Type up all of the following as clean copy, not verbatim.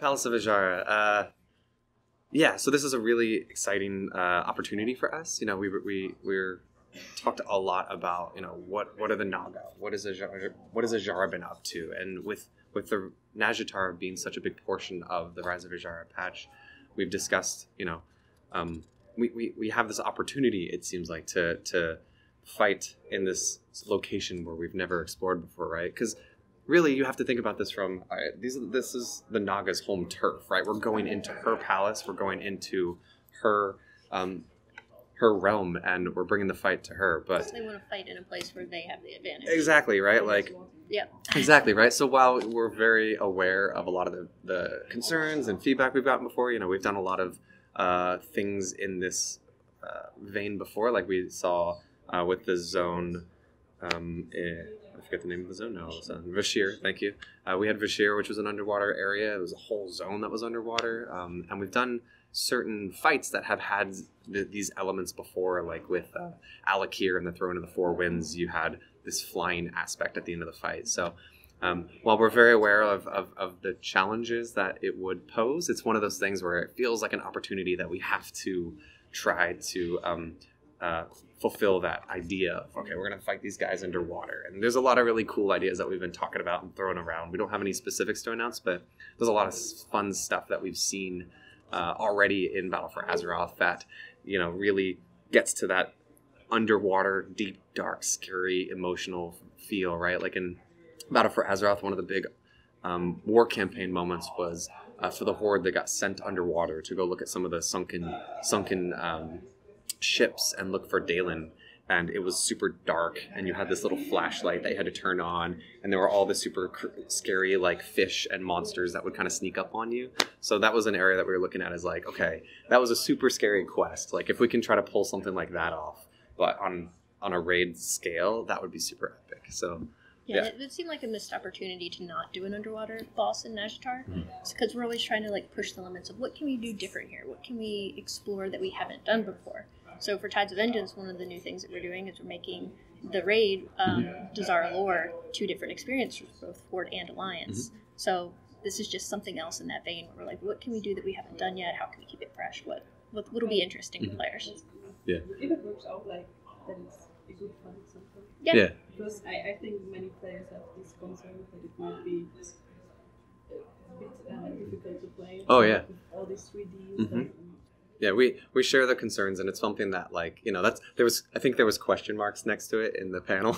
Palace of Azara. Yeah, so this is a really exciting opportunity for us. You know, we're talked a lot about, you know, what are the Naga? What is Azara been up to? And with the Nazjatar being such a big portion of the Rise of Azara patch, we've discussed, you know, we have this opportunity, it seems like, to fight in this location where we've never explored before, right? Because really, you have to think about this from, this is the Naga's home turf, right? We're going into her palace, we're going into her her realm, and we're bringing the fight to her. But they want to fight in a place where they have the advantage. Exactly, right? Like, yeah. Exactly, right? So while we're very aware of a lot of the concerns and feedback we've gotten before, you know, we've done a lot of things in this vein before, like we saw with the zone, I forget the name of the zone now, Vashir, thank you. We had Vashir, which was an underwater area. It was a whole zone that was underwater. And we've done certain fights that have had these elements before, like with Alakir and the Throne of the Four Winds, you had this flying aspect at the end of the fight. So while we're very aware of the challenges that it would pose, it's one of those things where it feels like an opportunity that we have to try to fulfill that idea of, okay, we're going to fight these guys underwater. And there's a lot of really cool ideas that we've been talking about and throwing around. We don't have any specifics to announce, but there's a lot of fun stuff that we've seen already in Battle for Azeroth that, you know, really gets to that underwater, deep, dark, scary, emotional feel, right? Like in Battle for Azeroth, one of the big war campaign moments was for the Horde that got sent underwater to go look at some of the sunken ships and look for Dalen. And it was super dark, and you had this little flashlight that you had to turn on, and there were all the super scary like fish and monsters that would kind of sneak up on you. So that was an area that we were looking at as like, okay, that was a super scary quest. Like if we can try to pull something like that off, but on a raid scale, that would be super epic. So yeah, it seemed like a missed opportunity to not do an underwater boss in Nazjatar, because we're always trying to like push the limits of what can we do different here, what can we explore that we haven't done before. So for Tides of Vengeance, one of the new things that we're doing is we're making the raid, DARKSHORE, 2 different experiences, both Horde and Alliance. So this is just something else in that vein where we're like, what can we do that we haven't done yet? How can we keep it fresh? What'll be interesting to players? Yeah. If it works out like that, it's a good fun sometimes. Yeah. Because I think many players have this concern that it might be a bit difficult to play. Oh yeah. With all these 3D stuff. Yeah, we share the concerns, and it's something that, like, you know, I think there was question marks next to it in the panel.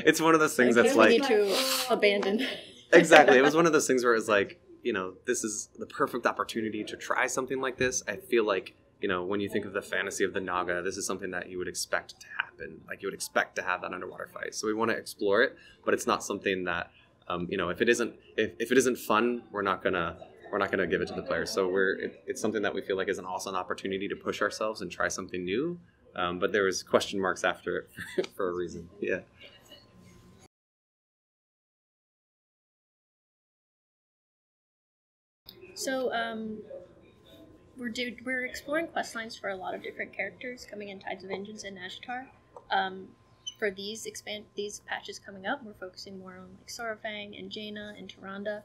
It's one of those things that's like, we need to abandon. Exactly. It was one of those things where it's like, you know, this is the perfect opportunity to try something like this. I feel like, you know, when you think of the fantasy of the Naga, this is something that you would expect to happen. Like you would expect to have that underwater fight. So we want to explore it, but it's not something that, you know, if it isn't fun, we're not gonna give it to the players. So it's something that we feel like is an awesome opportunity to push ourselves and try something new. But there was question marks after it for a reason. Yeah. So we're exploring quest lines for a lot of different characters coming in Tides of Vengeance and Nazjatar. For these patches coming up, we're focusing more on like SAURFANG and Jaina and Tyrande.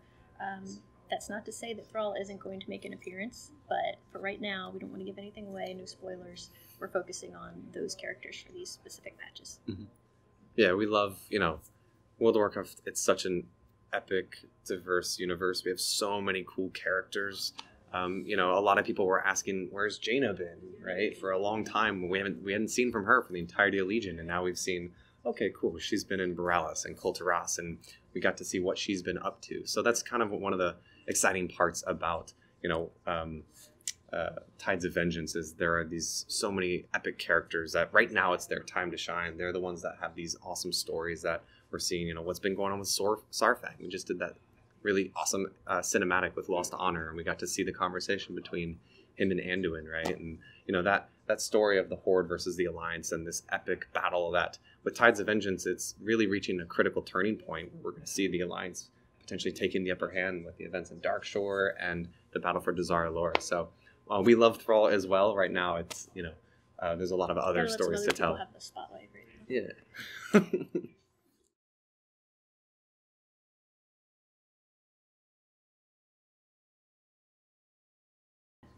That's not to say that Thrall isn't going to make an appearance, but for right now, we don't want to give anything away, no spoilers. We're focusing on those characters for these specific patches. Yeah, we love, you know, World of Warcraft, it's such an epic, diverse universe. We have so many cool characters. You know, a lot of people were asking, where's Jaina been, right? For a long time, we hadn't seen from her for the entirety of Legion, and now we've seen, okay, cool, she's been in Borealis and Kulturas, and we got to see what she's been up to. So that's kind of one of the exciting parts about, you know, Tides of Vengeance is there are so many epic characters that right now it's their time to shine. They're the ones that have these awesome stories that we're seeing, you know, what's been going on with SAURFANG. We just did that really awesome cinematic with Lost Honor, and we got to see the conversation between him and Anduin, right? And, you know, that story of the Horde versus the Alliance and this epic battle that with Tides of Vengeance, it's really reaching a critical turning point. We're going to see the Alliance potentially taking the upper hand with the events in DARKSHORE and the battle for DARKSHORE. So we love Thrall as well. Right now, it's, you know, there's a lot of other stories to tell. Have the spotlight right now. Yeah.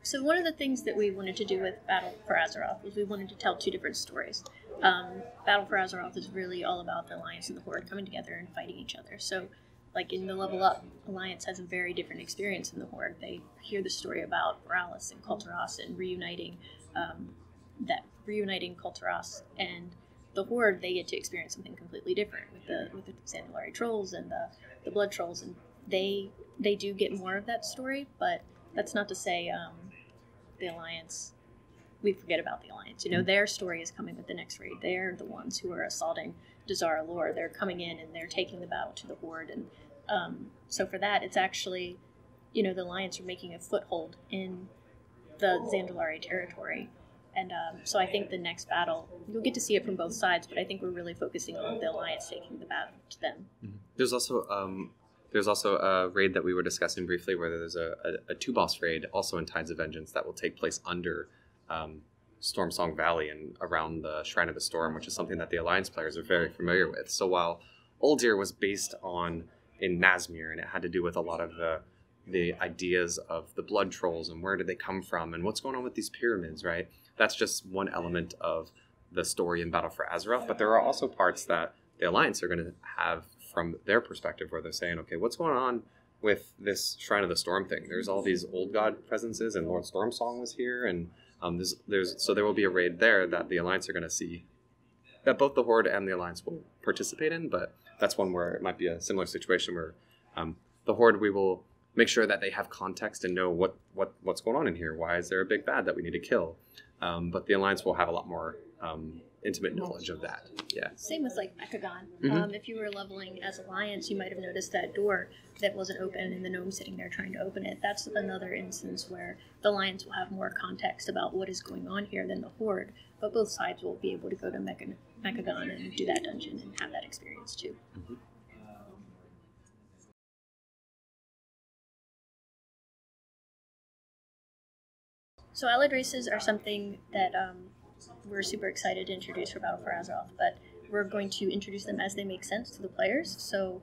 So one of the things that we wanted to do with Battle for Azeroth was we wanted to tell two different stories. Battle for Azeroth is really all about the Alliance and the Horde coming together and fighting each other. So, like in the Level Up, Alliance has a very different experience than the Horde. They hear the story about Borealis and Kulturas and reuniting Kulturas, and the Horde, they get to experience something completely different with the Zandalari trolls and the Blood Trolls, and they do get more of that story, but that's not to say the Alliance, we forget about the Alliance. You know, their story is coming with the next raid. They're the ones who are assaulting Dazara Lore. They're coming in and they're taking the battle to the Horde. And so for that, it's actually, you know, the Alliance are making a foothold in the Zandalari territory. And so I think the next battle, you'll get to see it from both sides, but I think we're really focusing on the Alliance taking the battle to them. Mm-hmm. There's also a raid that we were discussing briefly where there's a 2-boss raid also in Tides of Vengeance that will take place under Stormsong Valley and around the Shrine of the Storm, which is something that the Alliance players are very familiar with. So while ULDIR was based in Nazmir, and it had to do with a lot of the ideas of the blood trolls and where did they come from and what's going on with these pyramids, right? That's just one element of the story in Battle for Azeroth, but there are also parts that the Alliance are going to have from their perspective where they're saying, okay, what's going on with this Shrine of the Storm thing? There's all these old god presences, and Lord Stormsong was here, and so there will be a raid there that the Alliance are going to see that both the Horde and the Alliance will participate in, but that's one where it might be a similar situation where the Horde, we will make sure that they have context and know what's going on in here. Why is there a big bad that we need to kill? But the Alliance will have a lot more intimate knowledge of that. Yeah. Same with like Mechagon. If you were leveling as Alliance, you might have noticed that door that wasn't open and the gnome sitting there trying to open it. That's another instance where the Alliance will have more context about what is going on here than the Horde, but both sides will be able to go to Mechagon and do that dungeon and have that experience too. Mm-hmm. So allied races are something that we're super excited to introduce for Battle for Azeroth, but we're going to introduce them as they make sense to the players. So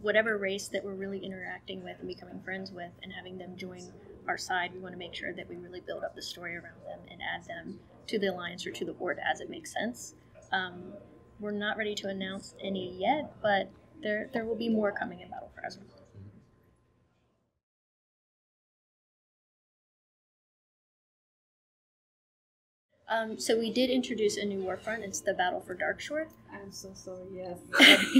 whatever race that we're really interacting with and becoming friends with and having them join our side, we want to make sure that we really build up the story around them and add them to the Alliance or to the Horde as it makes sense. We're not ready to announce any yet, but there will be more coming in Battle for Azeroth. So we did introduce a new warfront. It's the Battle for Darkshore. I'm so sorry, yes.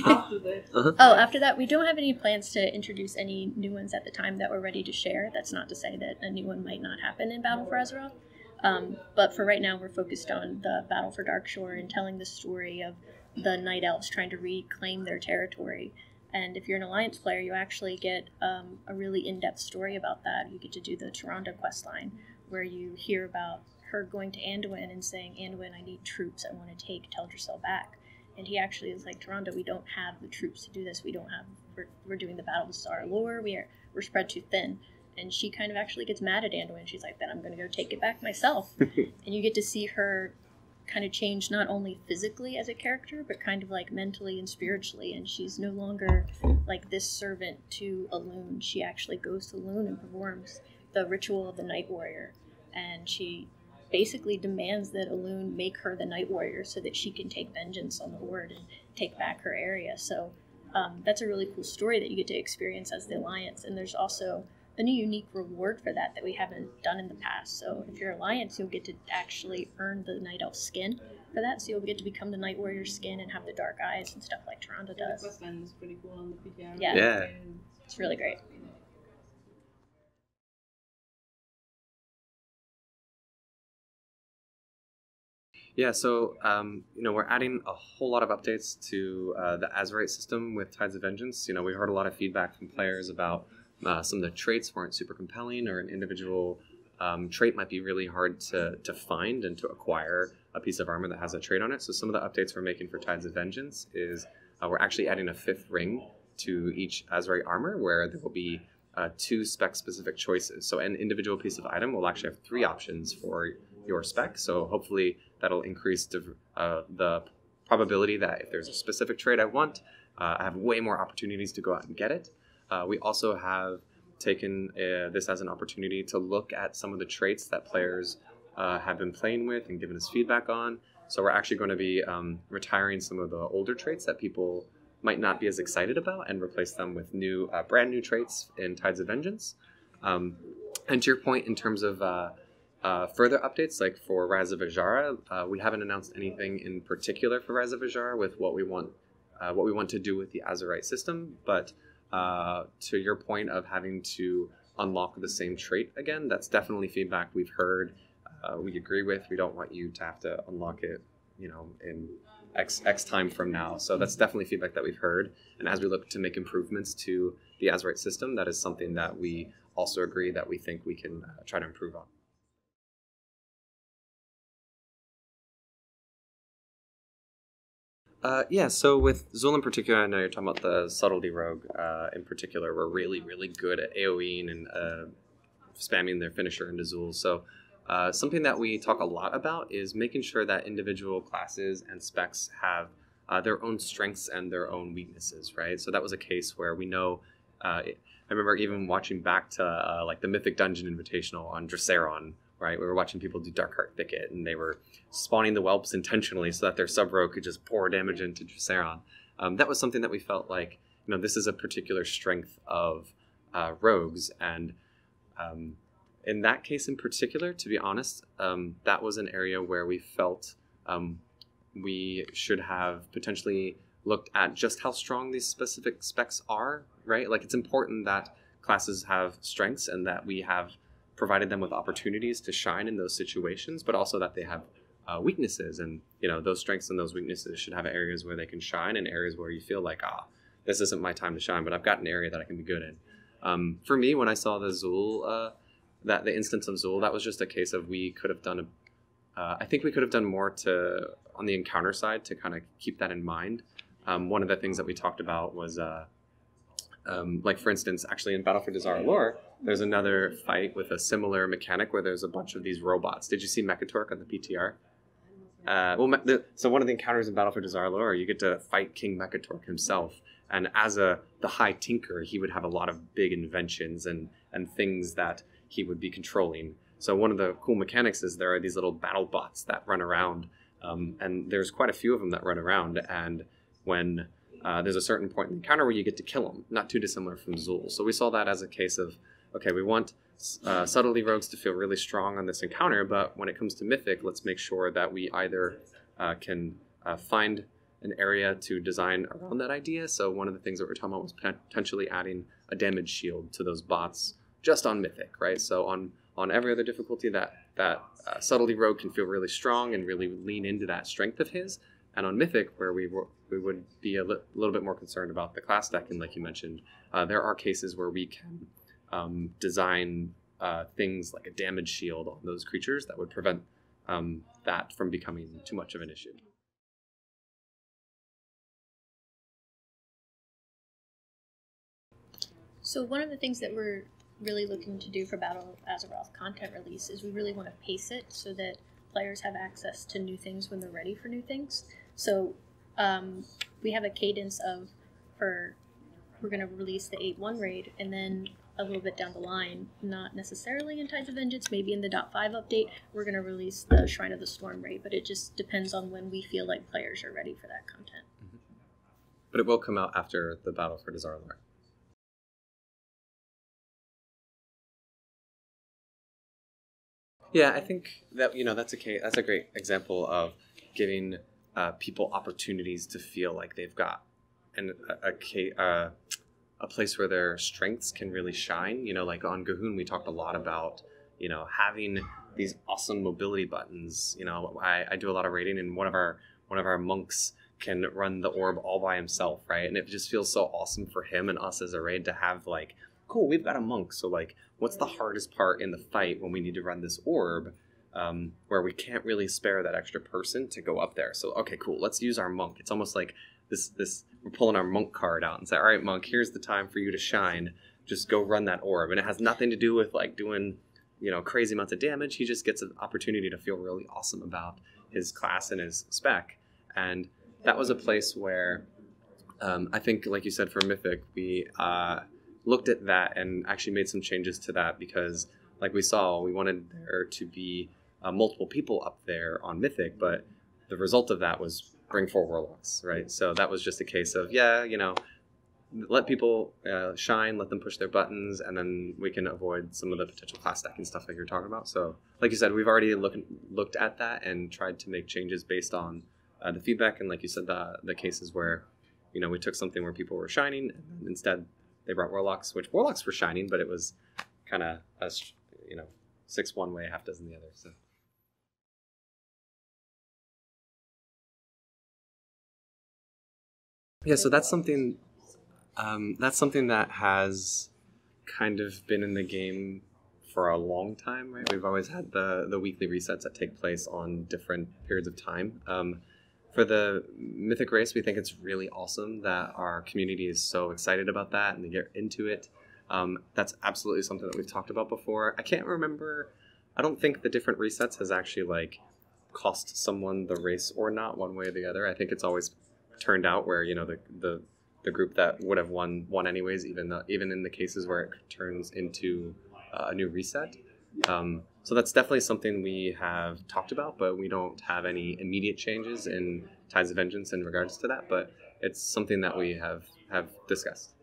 After that. Oh, after that, we don't have any plans to introduce any new ones at the time that we're ready to share. That's not to say that a new one might not happen in Battle for Azeroth. But for right now, we're focused on the Battle for Darkshore and telling the story of the Night Elves trying to reclaim their territory. And if you're an Alliance player, you actually get a really in-depth story about that. You get to do the Tyrande questline, where you hear about her going to Anduin and saying, Anduin, I need troops, I want to take Teldrassil back. And he actually is like, Tyrande, we don't have the troops to do this. We're doing the battle with Dazara Lore, we're spread too thin. And she kind of actually gets mad at Anduin. She's like, then I'm going to go take it back myself. And you get to see her kind of change not only physically as a character, but kind of like mentally and spiritually. And she's no longer like this servant to Elune. She actually goes to Elune and performs the ritual of the Night Warrior. And she basically demands that Elune make her the Night Warrior so that she can take vengeance on the Horde and take back her area. So that's a really cool story that you get to experience as the Alliance. And there's also a new unique reward for that we haven't done in the past. So if you're Alliance, you'll get to actually earn the Night Elf skin for that. So you'll get to become the Night Warrior skin and have the dark eyes and stuff like Tyrande does. The questline is pretty cool on the PTR. Yeah. It's really great. Yeah, so we're adding a whole lot of updates to the AZERIT system with Tides of Vengeance. We heard a lot of feedback from players about some of the traits weren't super compelling, or an individual trait might be really hard to find and to acquire a piece of armor that has a trait on it. So some of the updates we're making for Tides of Vengeance is we're actually adding a 5th ring to each AZERIT armor, where there will be 2 spec-specific choices. So an individual piece of item will actually have 3 options for your spec, so hopefully that'll increase the probability that if there's a specific trait I want, I have way more opportunities to go out and get it. We also have taken this as an opportunity to look at some of the traits that players have been playing with and given us feedback on. So we're actually going to be retiring some of the older traits that people might not be as excited about and replace them with new, brand new traits in Tides of Vengeance. And to your point, in terms of further updates, like for Rise of Azshara, we haven't announced anything in particular for Rise of Azshara with what we want to do with the AZERIT system. But to your point of having to unlock the same trait again, that's definitely feedback we've heard. We agree with. We don't want you to have to unlock it, you know, in X time from now. So that's definitely feedback that we've heard. And as we look to make improvements to the AZERIT system, that is something that we also agree that we think we can try to improve on. Yeah, so with Zul in particular, I know you're talking about the Subtlety Rogue in particular. We're really, really good at AoEing and spamming their finisher into Zul. So something that we talk a lot about is making sure that individual classes and specs have their own strengths and their own weaknesses, right? So that was a case where we know, I remember even watching back to like the Mythic Dungeon Invitational on Dressaron, right? We were watching people do Darkheart Thicket, and they were spawning the whelps intentionally so that their sub-rogue could just pour damage into Dressaron. That was something that we felt like, you know, this is a particular strength of rogues, and in that case in particular, to be honest, that was an area where we felt we should have potentially looked at just how strong these specific specs are, right? Like, it's important that classes have strengths and that we have provided them with opportunities to shine in those situations, but also that they have weaknesses, and, you know, those strengths and those weaknesses should have areas where they can shine and areas where you feel like, this isn't my time to shine, but I've got an area that I can be good in. For me, when I saw the Zul, the instance of Zul, that was just a case of we could have done I think we could have done more on the encounter side to kind of keep that in mind. One of the things that we talked about was like, for instance, actually in Battle for Dazar'alor, there's another fight with a similar mechanic where there's a bunch of these robots. Did you see Mechatork on the PTR? So one of the encounters in Battle for Dazar'alor, you get to fight King Mechatork himself, and as the High Tinker, he would have a lot of big inventions and things that he would be controlling. So one of the cool mechanics is there are these little battle bots that run around, and there's quite a few of them that run around, and when there's a certain point in the encounter where you get to kill them, not too dissimilar from Zul. So we saw that as a case of, okay, we want subtlety rogues to feel really strong on this encounter, but when it comes to Mythic, let's make sure that we either can find an area to design around that idea. So one of the things that we're talking about was potentially adding a damage shield to those bots just on Mythic, right? So on every other difficulty, that subtlety rogue can feel really strong and really lean into that strength of his. And on Mythic, where we would be a little bit more concerned about the class deck, and like you mentioned, there are cases where we can design things like a damage shield on those creatures that would prevent that from becoming too much of an issue. So one of the things that we're really looking to do for Battle of Azeroth content release is we really want to pace it so that players have access to new things when they're ready for new things. So we have a cadence of, we're going to release the 8.1 raid, and then a little bit down the line, not necessarily in Tides of Vengeance, maybe in the 0.5 update, we're going to release the Shrine of the Storm raid, but it just depends on when we feel like players are ready for that content. Mm-hmm. But it will come out after the Battle for Dazar'alor. Yeah, I think that, you know, that's a great example of giving people opportunities to feel like they've got a place where their strengths can really shine. You know, like on Gahun, we talked a lot about, you know, having these awesome mobility buttons. You know, I do a lot of raiding, and one of our monks can run the orb all by himself, right? And it just feels so awesome for him and us as a raid to have, like, cool, we've got a monk, so, like, what's the hardest part in the fight when we need to run this orb, where we can't really spare that extra person to go up there? So, okay, cool, let's use our monk. It's almost like this we're pulling our monk card out and say, all right, monk, here's the time for you to shine. Just go run that orb. And it has nothing to do with, like, doing, you know, crazy amounts of damage. He just gets an opportunity to feel really awesome about his class and his spec. And that was a place where I think, like you said, for Mythic, we looked at that and actually made some changes to that because, like we saw, we wanted there to be multiple people up there on Mythic, but the result of that was bring 4 Warlocks, right? So that was just a case of, yeah, you know, let people shine, let them push their buttons, and then we can avoid some of the potential class stacking stuff that you're talking about. So, like you said, we've already looked at that and tried to make changes based on the feedback, and like you said, the cases where, you know, we took something where people were shining, and instead they brought Warlocks, which Warlocks were shining, but it was kind of, you know, 6 one way, half dozen the other, so. Yeah, so that's something that has kind of been in the game for a long time, right? We've always had the weekly resets that take place on different periods of time. For the Mythic race, we think it's really awesome that our community is so excited about that and they get into it. That's absolutely something that we've talked about before. I can't remember, I don't think the different resets has actually like cost someone the race or not one way or the other. I think it's always turned out where, you know, the group that would have won anyways, even in the cases where it turns into a new reset. So that's definitely something we have talked about, but we don't have any immediate changes in Tides of Vengeance in regards to that, but it's something that we have discussed.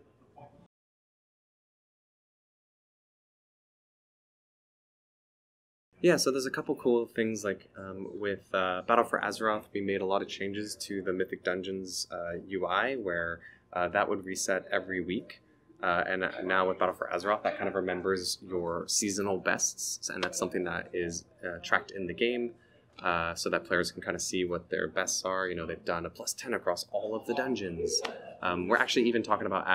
Yeah, so there's a couple cool things, like with Battle for Azeroth, we made a lot of changes to the Mythic Dungeons UI, where that would reset every week. And now with Battle for Azeroth, that kind of remembers your seasonal bests, and that's something that is tracked in the game, so that players can kind of see what their bests are. You know, they've done a +10 across all of the dungeons. We're actually even talking about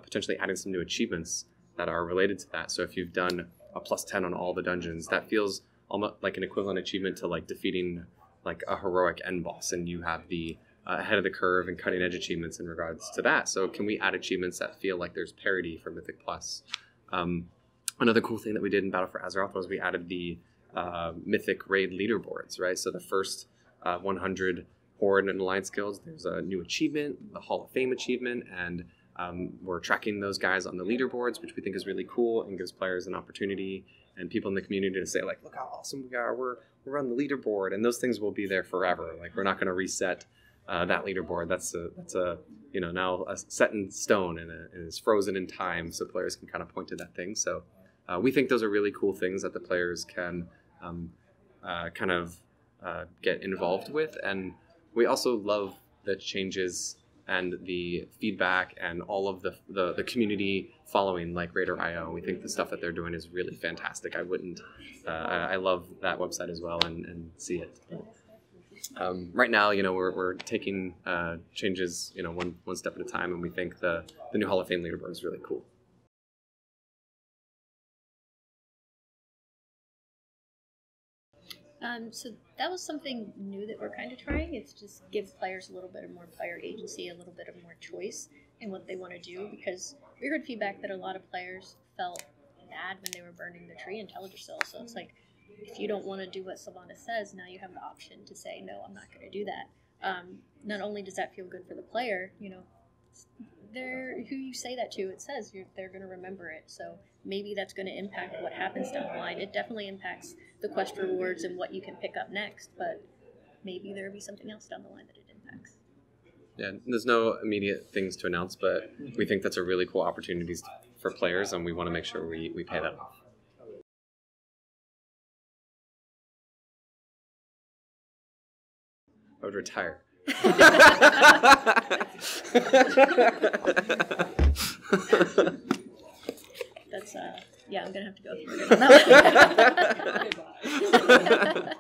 potentially adding some new achievements that are related to that. So if you've done a +10 on all the dungeons, that feels almost like an equivalent achievement to like defeating like a heroic end boss, and you have the ahead of the curve and cutting edge achievements in regards to that. So can we add achievements that feel like there's parity for Mythic Plus? Another cool thing that we did in Battle for Azeroth was we added the Mythic raid leaderboards, right? So the first 100 Horde and Alliance guilds, there's a new achievement, the Hall of Fame achievement, and we're tracking those guys on the leaderboards, which we think is really cool and gives players an opportunity and people in the community to say, like, look how awesome we are, we're on the leaderboard, and those things will be there forever. Like, we're not going to reset that leaderboard. That's a you know, now a set in stone and is frozen in time, so players can kind of point to that thing. So we think those are really cool things that the players can kind of get involved with, and we also love the changes and the feedback and all of the community following, like Raider.io. We think the stuff that they're doing is really fantastic. I love that website as well and see it. Right now, you know, we're taking changes, you know, one step at a time, and we think the new Hall of Fame leaderboard is really cool. So that was something new that we're kind of trying. It's just give players a little bit of more player agency, a little bit of more choice in what they want to do, because we heard feedback that a lot of players felt bad when they were burning the tree in Teldrassil. So it's like, if you don't want to do what Sylvanas says, now you have the option to say, no, I'm not going to do that. Not only does that feel good for the player, you know, who you say that to, it says they're going to remember it. So maybe that's going to impact what happens down the line. It definitely impacts the quest rewards and what you can pick up next, but maybe there'll be something else down the line that it impacts. Yeah, there's no immediate things to announce, but we think that's a really cool opportunity for players, and we want to make sure we pay that off. I would retire. That's yeah, I'm gonna have to go through it on that one.